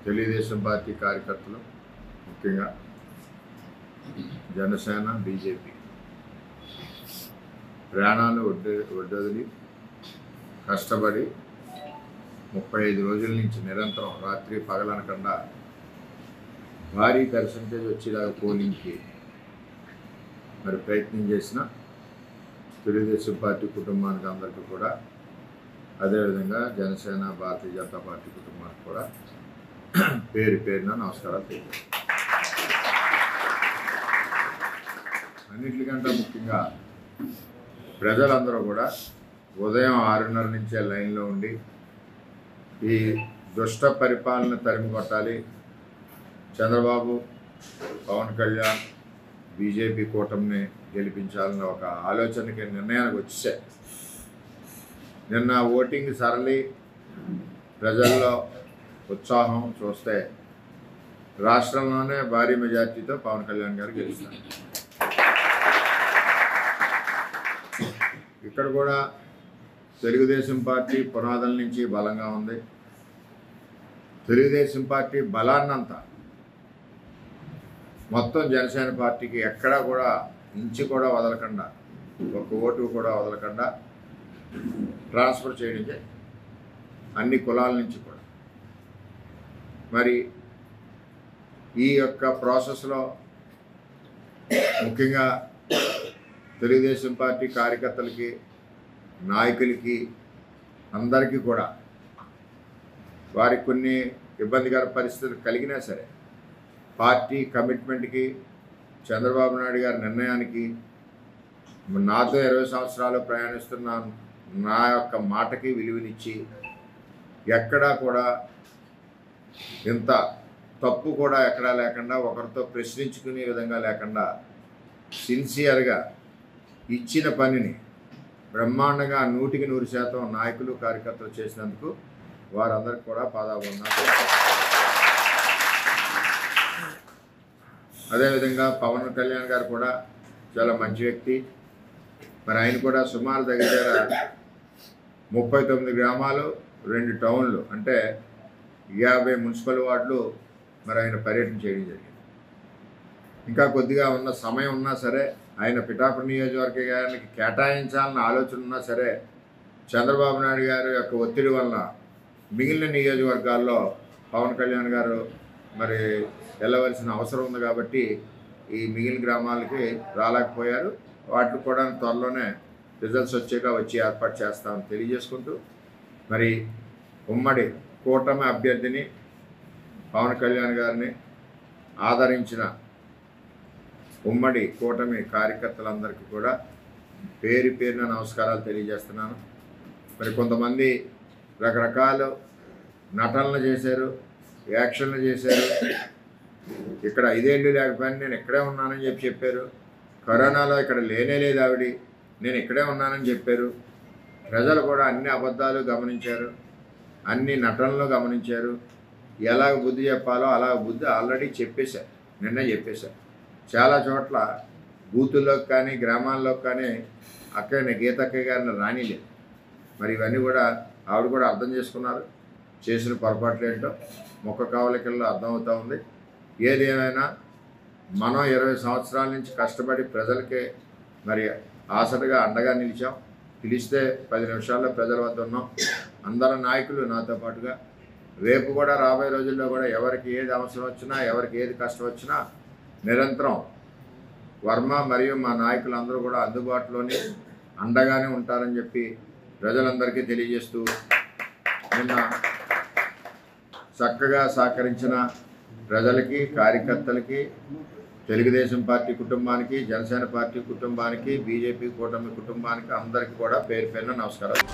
Telugu Desam party కార్యకర్తలు ముఖ్యంగా Janasena BJP ప్రాణాలు ఒడ్డొదిలి కష్టపడి 35 రోజుల నుంచి నిరంతరం రాత్రి పగలనకుండా భారీ పర్సెంటేజ్ వచ్చేలాగా పోలింగ్కి మరి ప్రయత్నం చేసిన తెలుగుదేశం పార్టీ కుటుంబానికి అందరికీ కూడా, అదేవిధంగా జనసేన భారతీయ జనతా పార్టీ కుటుంబానికి కూడా పేరు పేరున నమస్కారాలు తెలియజేస్తాను. అన్నింటికంటే ముఖ్యంగా ప్రజలందరూ కూడా ఉదయం 6:30 నుంచే లైన్లో ఉండి ఈ దుష్ట పరిపాలన తరిమి కొట్టాలి, చంద్రబాబు పవన్ కళ్యాణ్ బీజేపీ కూటమిని గెలిపించాలన్న ఒక ఆలోచనకి నిర్ణయానికి వచ్చేసాయి. నిన్న ఓటింగ్ సరళి ప్రజల్లో ఉత్సాహం చూస్తే రాష్ట్రంలోనే భారీ మెజార్టీతో పవన్ కళ్యాణ్ గారు గెలుస్తారు. ఇక్కడ కూడా తెలుగుదేశం పార్టీ పునాదుల నుంచి బలంగా ఉంది. తెలుగుదేశం పార్టీ బలాన్నంతా మొత్తం జనసేన పార్టీకి ఎక్కడా కూడా ఇంచు కూడా వదలకుండా, ఒక ఓటు కూడా వదలకుండా ట్రాన్స్ఫర్ చేయడం అన్ని కులాల నుంచి కూడా. మరి ఈ యొక్క ప్రాసెస్లో ముఖ్యంగా తెలుగుదేశం పార్టీ కార్యకర్తలకి, నాయకులకి అందరికీ కూడా వారికి కొన్ని ఇబ్బందికర పరిస్థితులు కలిగినా సరే పార్టీ కమిట్మెంట్కి, చంద్రబాబు నాయుడు గారి నిర్ణయానికి, నాతో 20 సంవత్సరాలు ప్రయాణిస్తున్న నా యొక్క మాటకి విలువనిచ్చి ఎక్కడా కూడా ఇంత తప్పు కూడా ఎక్కడా లేకుండా, ఒకరితో ప్రశ్నించుకునే విధంగా లేకుండా సిన్సియర్గా ఇచ్చిన పనిని బ్రహ్మాండంగా 100% నాయకులు కార్యకర్తలు చేసినందుకు వారందరికీ కూడా పాదాభివందనాలు. అదేవిధంగా పవన్ కళ్యాణ్ గారు కూడా చాలా మంచి వ్యక్తి. మరి ఆయన కూడా సుమారు దగ్గర 39 గ్రామాలు, 2 టౌన్లు, అంటే 50 మున్సిపల్ వార్డులు మరి ఆయన పర్యటన చేయడం జరిగింది. ఇంకా కొద్దిగా ఉన్న సమయం ఉన్నా సరే, ఆయన పిఠాపురం నియోజకవర్గానికి కేటాయించాలన్న ఆలోచన ఉన్నా సరే, చంద్రబాబు నాయుడు గారి యొక్క ఒత్తిడి వలన మిగిలిన నియోజకవర్గాల్లో పవన్ కళ్యాణ్ గారు మరి వెళ్ళవలసిన అవసరం ఉంది కాబట్టి ఈ మిగిలిన గ్రామాలకి రాలేకపోయారు. వాటికి కూడా త్వరలోనే రిజల్ట్స్ వచ్చి ఏర్పాటు చేస్తామని తెలియజేసుకుంటూ, మరి ఉమ్మడి కూటమి అభ్యర్థిని పవన్ కళ్యాణ్ గారిని ఆదరించిన ఉమ్మడి కూటమి కార్యకర్తలందరికీ కూడా పేరు పేరున నమస్కారాలు తెలియజేస్తున్నాను. మరి కొంతమంది రకరకాల నటనలు చేశారు, యాక్షన్లు చేశారు. ఇక్కడ 5 ఏళ్ళు లేకపోయినా నేను ఇక్కడే ఉన్నానని చెప్పారు. కరోనాలో ఇక్కడ లేనే లేదు ఆవిడ, నేను ఇక్కడే ఉన్నానని చెప్పారు. ప్రజలు కూడా అన్ని అబద్ధాలు గమనించారు, అన్ని నటనలు గమనించారు. ఎలాగ బుద్ధి చెప్పాలో అలాగ బుద్ధి ఆల్రెడీ చెప్పేశారు, నిన్న చెప్పేశారు. చాలా చోట్ల బూతుల్లోకి కానీ గ్రామాల్లోకి కానీ అక్కడనే గీతక్క గారిని రానిలేదు. మరి ఇవన్నీ కూడా ఆవిడ కూడా అర్థం చేసుకున్నారు. చేసిన పొరపాట్లు ఏంటో ముఖ కవలికల్లో అర్థమవుతూ ఉంది. ఏది ఏమైనా మనం 20 సంవత్సరాల నుంచి కష్టపడి ప్రజలకే మరి ఆసటగా అండగా నిలిచాం. పిలిస్తే 10 నిమిషాల్లో ప్రజల వద్ద ఉన్నాం. అందరు నాయకులు నాతో పాటుగా రేపు కూడా రాబోయే రోజుల్లో కూడా ఎవరికి ఏది అవసరం వచ్చినా, ఎవరికి ఏది కష్టం వచ్చినా నిరంతరం వర్మ మరియు మా నాయకులందరూ కూడా అందుబాటులోనే అండగానే ఉంటారని చెప్పి ప్రజలందరికీ తెలియజేస్తూ, నిన్న చక్కగా సహకరించిన ప్రజలకి, కార్యకర్తలకి, తెలుగుదేశం పార్టీ కుటుంబానికి, జనసేన పార్టీ కుటుంబానికి, బీజేపీ కూటమి కుటుంబానికి అందరికీ కూడా పేరు పేరున నమస్కారాలు.